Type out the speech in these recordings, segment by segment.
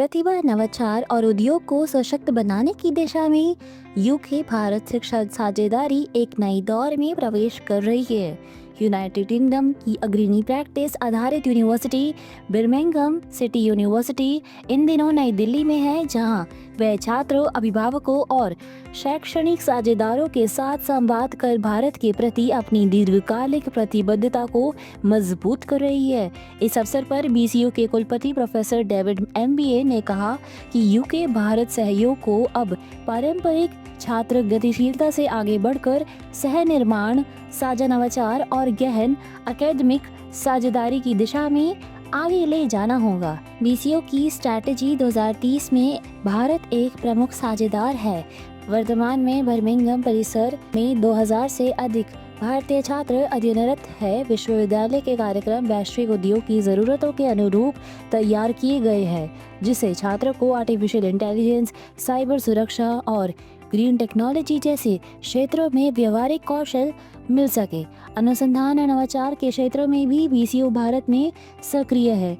प्रतिभा, नवाचार और उद्योग को सशक्त बनाने की दिशा में यूके भारत शिक्षा साझेदारी एक नई दौर में प्रवेश कर रही है। यूनाइटेड किंगडम की अग्रणी प्रैक्टिस आधारित यूनिवर्सिटी बर्मिंघम सिटी यूनिवर्सिटी इन दिनों नई दिल्ली में है, जहां वह छात्रों, अभिभावकों और शैक्षणिक साझेदारों के साथ संवाद कर भारत के प्रति अपनी दीर्घकालिक प्रतिबद्धता को मजबूत कर रही है। इस अवसर पर बीसीयू के कुलपति प्रोफेसर डेविड एमबीए ने कहा कि यूके भारत सहयोग को अब पारंपरिक छात्र गतिशीलता से आगे बढ़कर सह निर्माण, साझा नवाचार और गहन एकेडमिक साझेदारी की दिशा में आगे ले जाना होगा। बीसीयू की स्ट्रैटेजी 2030 में भारत एक प्रमुख साझेदार है। वर्तमान में बर्मिंघम परिसर में 2000 से अधिक भारतीय छात्र अध्ययनरत है। विश्वविद्यालय के कार्यक्रम वैश्विक उद्योग की ज़रूरतों के अनुरूप तैयार किए गए हैं, जिससे छात्रों को आर्टिफिशियल इंटेलिजेंस, साइबर सुरक्षा और ग्रीन टेक्नोलॉजी जैसे क्षेत्रों में व्यवहारिक कौशल मिल सके। अनुसंधान और नवाचार के क्षेत्रों में भी बीसीयू भारत में सक्रिय है।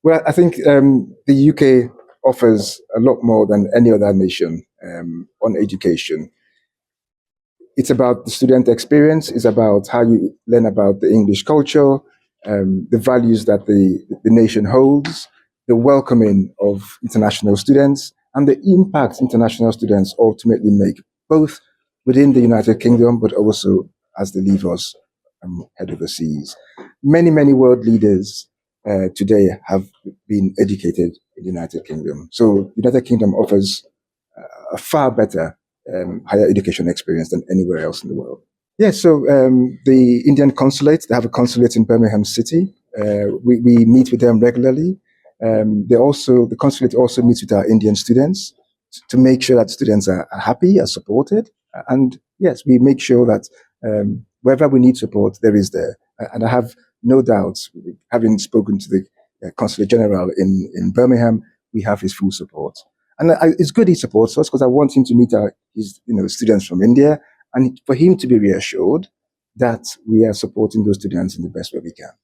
Well, I think the UK offers a lot more than any other nation on education. It's about the student experience. It's about how you learn about the English culture, the values that the nation holds, the welcoming of international students, and the impact international students ultimately make, both within the United Kingdom, but also as they leave us head overseas. Many, many world leaders today have been educated in the United Kingdom. So the United Kingdom offers a far better higher education experience than anywhere else in the world. Yeah, so the Indian consulate, they have a consulate in Birmingham City. We meet with them regularly. The consulate also meets with our Indian students to make sure that students are happy, are supported. And yes, we make sure that wherever we need support, there is there. And I have no doubts, having spoken to the Consulate General in Birmingham, we have his full support. And it's good he supports us, because I want him to meet his students from India, and for him to be reassured that we are supporting those students in the best way we can.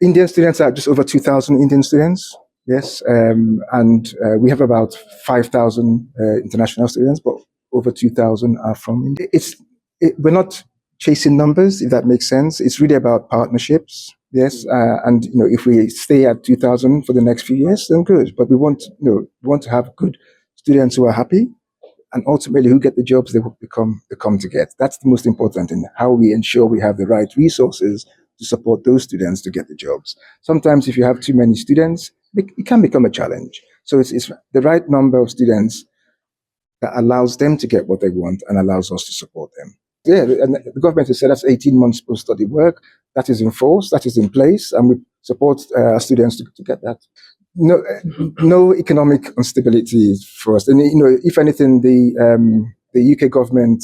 Indian students are just over 2,000 Indian students, yes, and we have about 5,000 international students, but over 2,000 are from India. We're not chasing numbers, if that makes sense. It's really about partnerships, yes, and if we stay at 2,000 for the next few years, then good. But we want to have good students who are happy, and ultimately who get the jobs they come to get. That's the most important in how we ensure we have the right resources to support those students to get the jobs. Sometimes if you have too many students, it can become a challenge. So it's the right number of students that allows them to get what they want and allows us to support them. Yeah, and the government has said that's 18 months post-study work. That is in force, that is in place, and we support our students to get that. No economic instability for us. And if anything, the UK government,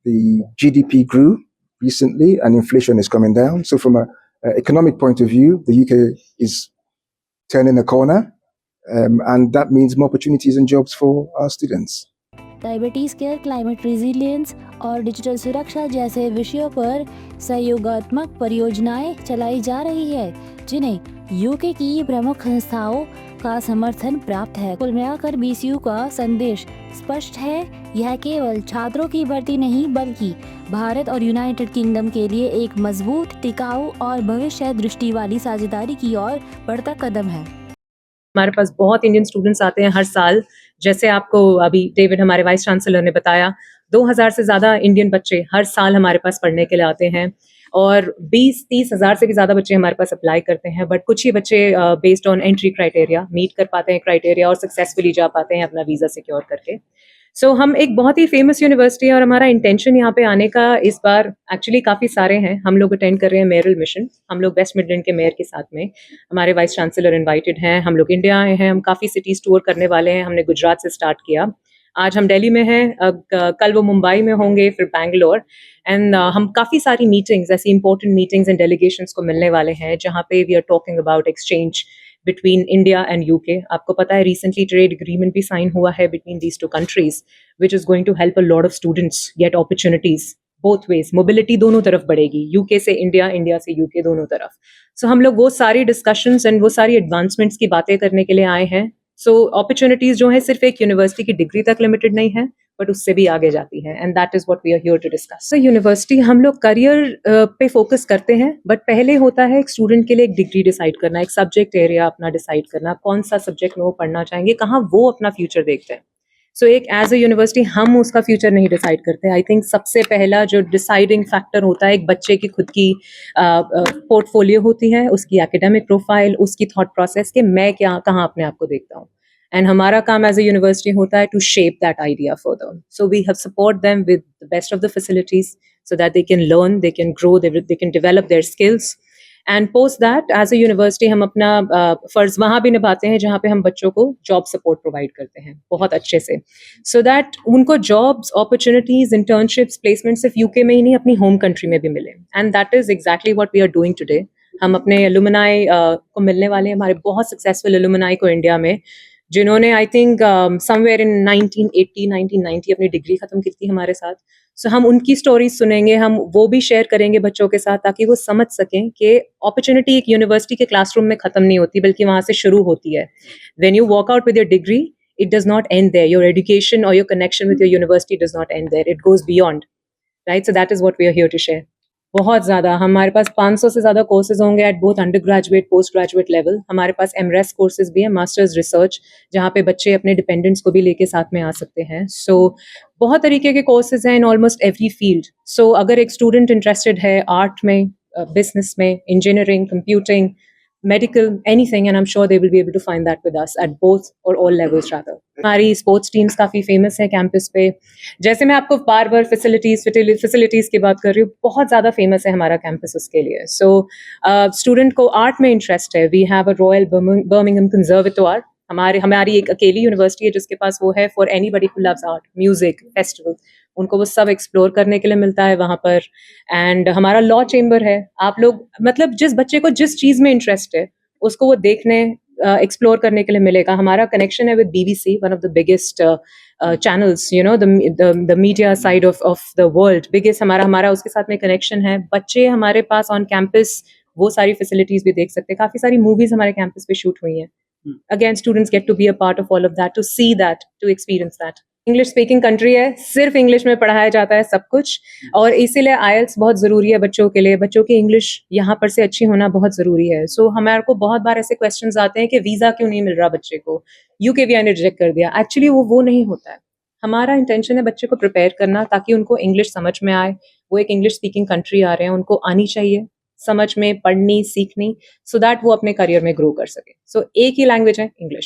the GDP grew recently, and inflation is coming down. So from an economic point of view, the UK is turning a corner, and that means more opportunities and jobs for our students. Diabetes care, climate resilience और digital सुरक्षा जैसे विषयों पर सहयोगात्मक परियोजनाएं चलाई जा रही है, जिन्हें यूके की प्रमुख संस्थाओं का समर्थन प्राप्त है। कुल मिलाकर बीसीयू का संदेश स्पष्ट है, यह केवल छात्रों की भर्ती नहीं, बल्कि भारत और यूनाइटेड किंगडम के लिए एक मजबूत, टिकाऊ और भविष्य दृष्टि वाली साझेदारी की ओर बढ़ता कदम है। हमारे पास बहुत इंडियन स्टूडेंट्स आते हैं हर साल। जैसे आपको अभी डेविड हमारे वाइस चांसलर ने बताया, 2000 से ज़्यादा इंडियन बच्चे हर साल हमारे पास पढ़ने के लिए आते हैं, और 20-30 हज़ार से भी ज़्यादा बच्चे हमारे पास अप्लाई करते हैं। बट कुछ ही बच्चे based on entry criteria meet कर पाते हैं क्राइटेरिया और सक्सेसफुली जा पाते हैं अपना वीज़ा सिक्योर करके। सो हम एक बहुत ही फेमस यूनिवर्सिटी है, और हमारा इंटेंशन यहाँ पे आने का इस बार एक्चुअली काफ़ी सारे हैं। हम लोग अटेंड कर रहे हैं मेयरल मिशन, हम लोग वेस्ट मिडलैंड के मेयर के साथ में, हमारे वाइस चांसलर इनवाइटेड हैं, हम लोग इंडिया आए हैं, हम काफ़ी सिटीज़ टूर करने वाले हैं। हमने गुजरात से स्टार्ट किया, आज हम दिल्ली में हैं, कल वो मुंबई में होंगे, फिर बैंगलोर, एंड हम काफ़ी सारी मीटिंग्स, ऐसी इंपॉर्टेंट मीटिंग्स एंड डेलीगेशंस को मिलने वाले हैं, जहाँ पे we are talking about exchange between India and UK. आपको पता है recently trade agreement भी sign हुआ है between these two countries, which is going to help a lot of students get opportunities both ways. Mobility दोनों तरफ बढ़ेगी, UK से India, India से UK दोनों तरफ. So हम लोग वो सारी discussions and वो सारी advancements की बातें करने के लिए आए हैं. सो अपॉर्चुनिटीज जो है सिर्फ एक यूनिवर्सिटी की डिग्री तक लिमिटेड नहीं है, बट उससे भी आगे जाती है, and that is what we are here to discuss. So university हम लोग करियर पे फोकस करते हैं, बट पहले होता है एक स्टूडेंट के लिए एक डिग्री डिसाइड करना, एक सब्जेक्ट एरिया अपना डिसाइड करना, कौन सा सब्जेक्ट में वो पढ़ना चाहेंगे, कहाँ वो अपना फ्यूचर देखते हैं। सो एक एज अ यूनिवर्सिटी हम उसका फ्यूचर नहीं डिसाइड करते। आई थिंक सबसे पहला जो डिसाइडिंग फैक्टर होता है एक बच्चे की खुद की पोर्टफोलियो होती है, उसकी एकेडमिक प्रोफाइल, उसकी थॉट प्रोसेस के मैं क्या कहाँ अपने आप को देखता हूँ, एंड हमारा काम एज अ यूनिवर्सिटी होता है to shape that idea further. So we have support them with the best of the facilities so that they can learn, they can grow, they can develop their skills. And post that as a university हम अपना फर्ज वहाँ भी निभाते हैं जहाँ पे हम बच्चों को जॉब सपोर्ट प्रोवाइड करते हैं बहुत अच्छे से, सो दैट उनको जॉब्स, अपॉर्चुनिटीज, इंटर्नशिप्स, प्लेसमेंट सिर्फ यूके में ही नहीं अपनी होम कंट्री में भी मिले, and that is exactly what we are doing today. हम अपने एलुमनाई को मिलने वाले हैं, हमारे बहुत सक्सेसफुल एलुमनाई को इंडिया में, जिन्होंने आई थिंक समवेयर इन 1980 1990 अपनी डिग्री खत्म की थी हमारे साथ। सो हम उनकी स्टोरीज सुनेंगे, हम वो भी शेयर करेंगे बच्चों के साथ, ताकि वो समझ सकें कि अपॉर्चुनिटी एक यूनिवर्सिटी के क्लासरूम में खत्म नहीं होती, बल्कि वहां से शुरू होती है। When you walk out with your degree, it does not end there. Your education or your connection with your university does not end there. It goes beyond, right? So that is what we are here to share. बहुत ज़्यादा हमारे पास 500 से ज़्यादा courses होंगे at both under graduate, post graduate level. हमारे पास एमरेस courses भी हैं, masters research, जहाँ पे बच्चे अपने डिपेंडेंट्स को भी लेके साथ में आ सकते हैं। सो बहुत तरीके के कोर्सेज हैं इन ऑलमोस्ट एवरी फील्ड। सो अगर एक स्टूडेंट इंटरेस्टेड है आर्ट में, बिजनेस में, engineering, computing, medical, anything, and I'm sure they will be able to find that with us at both or all levels rather. हमारी sports teams काफ़ी famous है campus पे। जैसे मैं आपको बार बार फैसिलिटीज़ की बात कर रही हूँ, बहुत ज़्यादा फेमस है हमारा कैंपस उसके लिए। सो स्टूडेंट को आर्ट में इंटरेस्ट है, we have a Royal Birmingham Conservatoire. हमारी एक अकेली यूनिवर्सिटी है जिसके पास वो है for anybody who loves art, music, festival, उनको वो सब एक्सप्लोर करने के लिए मिलता है वहाँ पर। एंड हमारा लॉ चेम्बर है। आप लोग मतलब जिस बच्चे को जिस चीज़ में इंटरेस्ट है उसको वो देखने, एक्सप्लोर करने के लिए मिलेगा। हमारा कनेक्शन है with BBC, one of the biggest channels, you know, the media side of the world, biggest हमारा उसके साथ में कनेक्शन है। बच्चे हमारे पास ऑन कैंपस वो सारी फैसिलिटीज भी देख सकते हैं। काफ़ी सारी मूवीज हमारे कैंपस पे शूट हुई हैं। Again, students get to be a part of all of that, to see that, to experience that. English speaking country है, सिर्फ इंग्लिश में पढ़ाया जाता है सब कुछ, और इसीलिए IELTS बहुत ज़रूरी है बच्चों के लिए। बच्चों की इंग्लिश यहाँ पर से अच्छी होना बहुत ज़रूरी है। सो हमारे को बहुत बार ऐसे क्वेश्चंस आते हैं कि वीज़ा क्यों नहीं मिल रहा बच्चे को, UKVI ने रिजेक्ट कर दिया। एक्चुअली वो नहीं होता है। हमारा इंटेंशन है बच्चे को प्रिपेयर करना ताकि उनको इंग्लिश समझ में आए। वो एक इंग्लिश स्पीकिंग कंट्री आ रहे हैं, उनको आनी चाहिए समझ में, पढ़नी, सीखनी, सो दैट वो अपने करियर में ग्रो कर सके। सो एक ही लैंग्वेज है, इंग्लिश।